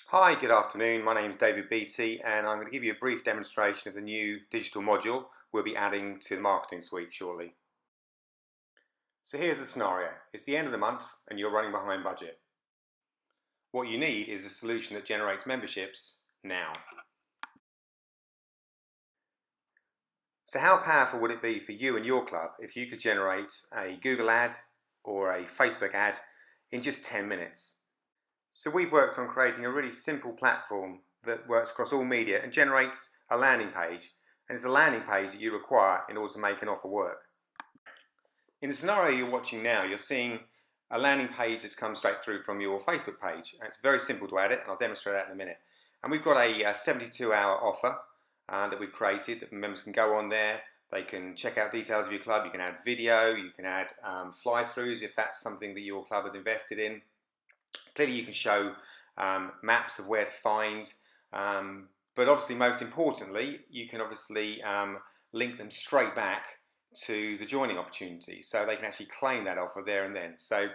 Hi, good afternoon. My name is David Beattie and I'm going to give you a brief demonstration of the new digital module we'll be adding to the marketing suite shortly. So here's the scenario. It's the end of the month and you're running behind budget. What you need is a solution that generates memberships now. So how powerful would it be for you and your club if you could generate a Google ad or a Facebook ad in just 10 minutes? So we've worked on creating a really simple platform that works across all media and generates a landing page, and it's the landing page that you require in order to make an offer work. In the scenario you're watching now, you're seeing a landing page that's come straight through from your Facebook page, and it's very simple to add it, and I'll demonstrate that in a minute. And we've got a 72-hour offer that we've created that members can go on there. They can check out details of your club. You can add video, you can add fly-throughs if that's something that your club has invested in. Clearly you can show maps of where to find, but obviously most importantly you can obviously link them straight back to the joining opportunity, so they can actually claim that offer there and then. So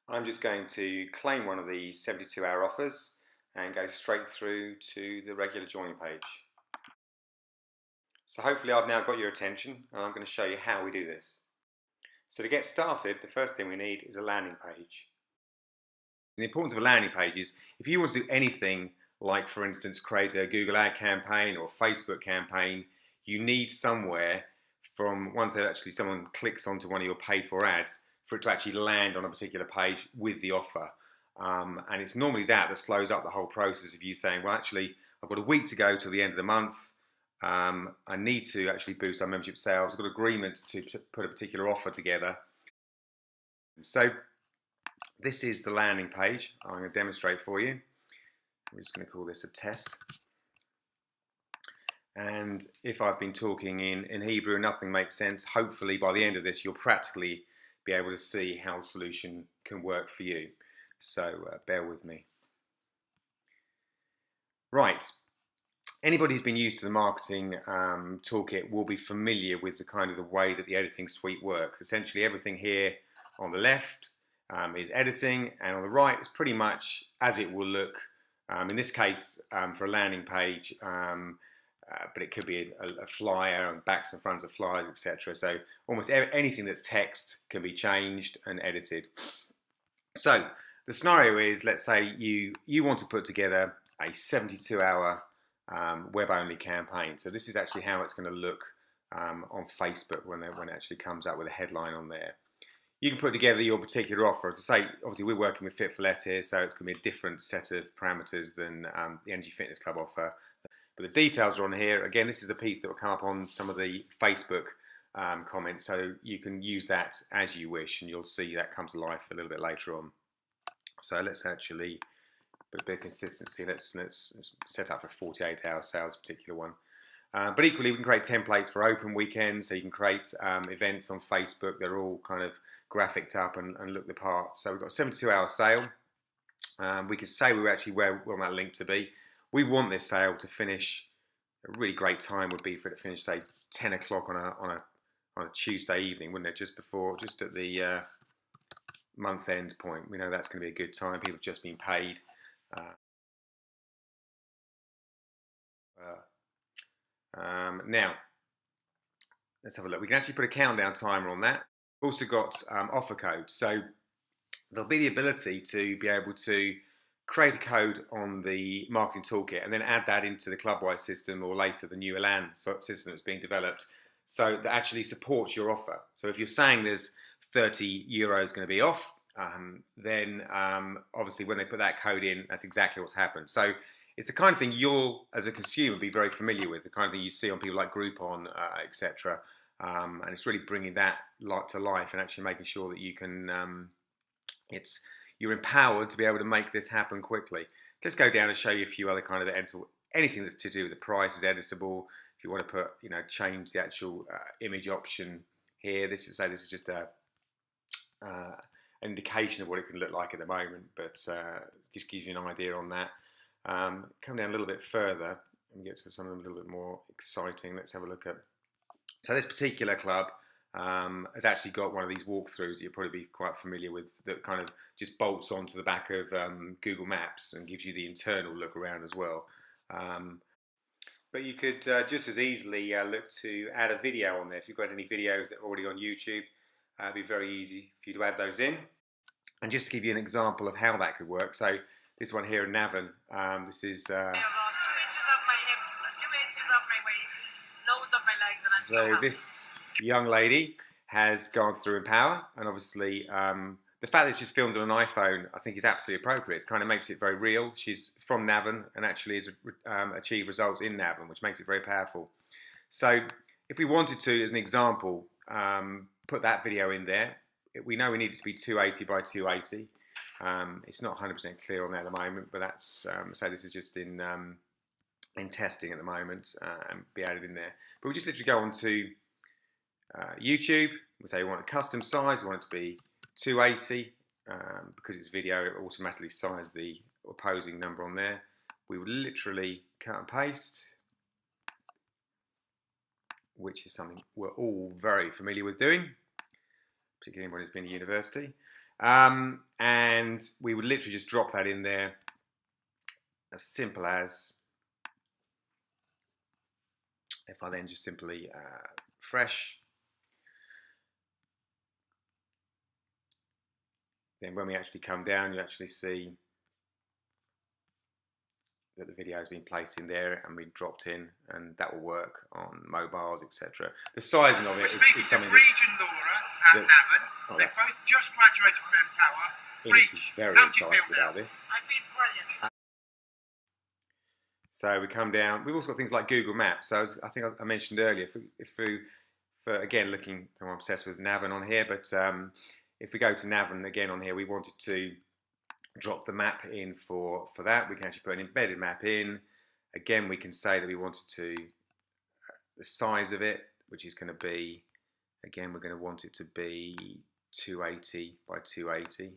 I'm just going to claim one of the 72-hour offers and go straight through to the regular joining page. So hopefully I've now got your attention and I'm going to show you how we do this. So to get started, the first thing we need is a landing page. The importance of a landing page is if you want to do anything like, for instance, create a Google ad campaign or a Facebook campaign, you need somewhere from once actually someone clicks onto one of your paid for ads for it to actually land on a particular page with the offer. And it's normally that slows up the whole process of you saying, well, actually, I've got a week to go till the end of the month. I need to actually boost our membership sales. I've got agreement to put a particular offer together. So this is the landing page. I'm going to demonstrate for you. I'm just going to call this a test. And if I've been talking in Hebrew and nothing makes sense, hopefully by the end of this you'll practically be able to see how the solution can work for you. So bear with me. Right. Anybody who's been used to the marketing toolkit will be familiar with the way that the editing suite works. Essentially everything here on the left is editing, and on the right is pretty much as it will look in this case for a landing page, but it could be a flyer and backs and fronts of flyers, etc. So almost anything that's text can be changed and edited. So the scenario is, let's say you want to put together a 72-hour web-only campaign. So this is actually how it's going to look on Facebook when it actually comes out with a headline on there. You can put together your particular offer. To say, obviously we're working with Fit for Less here, so it's going to be a different set of parameters than the Energy Fitness Club offer. But the details are on here. Again, this is the piece that will come up on some of the Facebook comments, so you can use that as you wish, and you'll see that come to life a little bit later on. So let's actually put a bit of consistency. Let's set up for 48-hour sales, particular one. But equally, we can create templates for open weekends, so you can create events on Facebook that are all kind of graphicked up and look the part. So we've got a 72-hour sale. We could say we're actually where we want that link to be. We want this sale to finish. A really great time would be for it to finish, say, 10 o'clock on a Tuesday evening, wouldn't it? Just at the month end point. We know that's going to be a good time. People have just been paid. Now, let's have a look. We can actually put a countdown timer on that. We've also got offer codes. So there'll be the ability to be able to create a code on the marketing toolkit and then add that into the Clubwise system, or later the new Elan system that's being developed, so that actually supports your offer. So if you're saying there's 30 euros going to be off, then obviously when they put that code in, that's exactly what's happened. So it's the kind of thing you'll, as a consumer, be very familiar with, the kind of thing you see on people like Groupon, etc. And it's really bringing that to life and actually making sure that you can, you're empowered to be able to make this happen quickly. Let's go down and show you a few other kind of editable, anything that's to do with the price is editable. If you want to put, change the actual image option here, this is just an indication of what it can look like at the moment, but just gives you an idea on that. Come down a little bit further and get to something a little bit more exciting. Let's have a look at. So this particular club has actually got one of these walkthroughs that you'll probably be quite familiar with, that kind of just bolts onto the back of Google Maps and gives you the internal look around as well. But you could just as easily look to add a video on there. If you've got any videos that are already on YouTube, it'd be very easy for you to add those in. And just to give you an example of how that could work, so this one here in Navan, this is... 2 inches up my hips, 2 inches up my waist, loads up my legs, and I'm so happy. This young lady has gone through Empower, and obviously the fact that it's just filmed on an iPhone, I think, is absolutely appropriate. It kind of makes it very real. She's from Navan and actually has achieved results in Navan, which makes it very powerful. So if we wanted to, as an example, put that video in there, we know we need it to be 280 by 280. It's not 100% clear on there at the moment, but that's so this is just in testing at the moment, and be added in there. But we just literally go on to YouTube. We say we want a custom size. We want it to be 280 because it's video. It automatically sizes the opposing number on there. We would literally cut and paste, which is something we're all very familiar with doing, particularly anyone who's been to university. And we would literally just drop that in there, as simple as, if I then just simply fresh, then when we actually come down, you actually see that the video has been placed in there and we dropped in, and that will work on mobiles, etc. The sizing of it is something Laura and Navan. They both just graduated from Empower. Ines is very excited about this. I feel brilliant. So we come down. We've also got things like Google Maps. So I think I mentioned earlier, if we for again looking, I'm obsessed with Navan on here, but if we go to Navan again on here, we wanted to drop the map in for that. We can actually put an embedded map in. Again, we can say that we wanted to, the size of it, which is going to be, again, we're going to want it to be 280 by 280.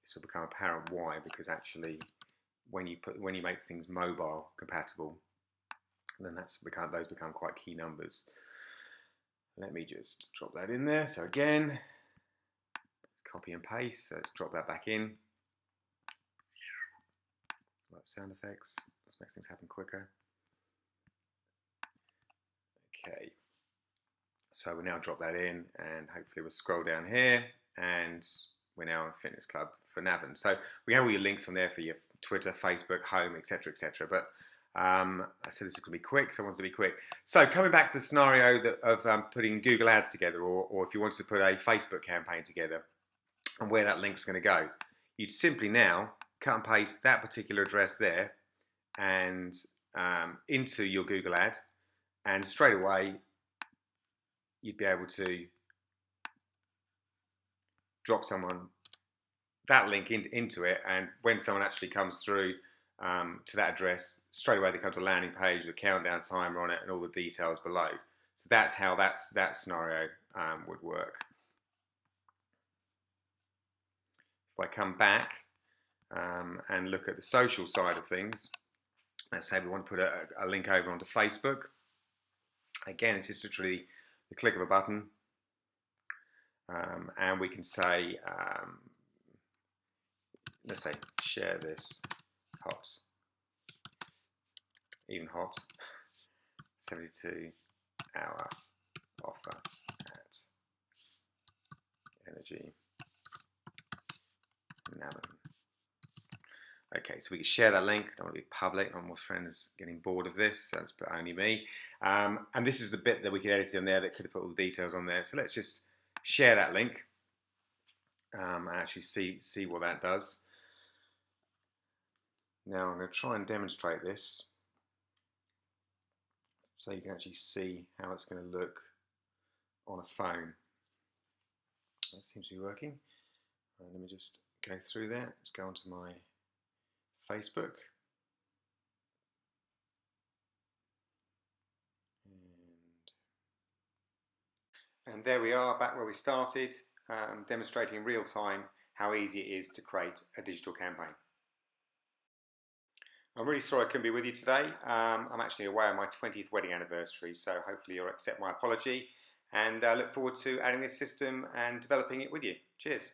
This will become apparent why, because actually when you make things mobile compatible, then those become quite key numbers. Let me just drop that in there. So again, let's copy and paste. So let's drop that back in. Like sound effects. This makes things happen quicker. Okay. So we now drop that in, and hopefully we'll scroll down here, and we're now in Fitness Club for Navan. So we have all your links on there for your Twitter, Facebook, home, etc., etc. But I said this is going to be quick, so I wanted to be quick. So coming back to the scenario of putting Google Ads together, or if you wanted to put a Facebook campaign together, and where that link's going to go, you'd simply now cut and paste that particular address there and into your Google ad, and straight away you'd be able to drop someone that link into it, and when someone actually comes through to that address, straight away they come to a landing page with a countdown timer on it and all the details below. So that's how that scenario would work. If I come back and look at the social side of things, let's say we want to put a link over onto Facebook. Again, it's just literally the click of a button, and we can say, let's say, share this hot, even hot, 72-hour offer at Energy Navan. Okay, so we can share that link. Don't want to be public. My friends getting bored of this, so let's put only me. And this is the bit that we could edit in there that could have put all the details on there. So let's just share that link and actually see what that does. Now I'm going to try and demonstrate this so you can actually see how it's going to look on a phone. That seems to be working. Let me just go through that. Let's go onto my Facebook. And there we are, back where we started, demonstrating in real time how easy it is to create a digital campaign. I'm really sorry I couldn't be with you today. I'm actually away on my 20th wedding anniversary, so hopefully you'll accept my apology. and I look forward to adding this system and developing it with you. Cheers.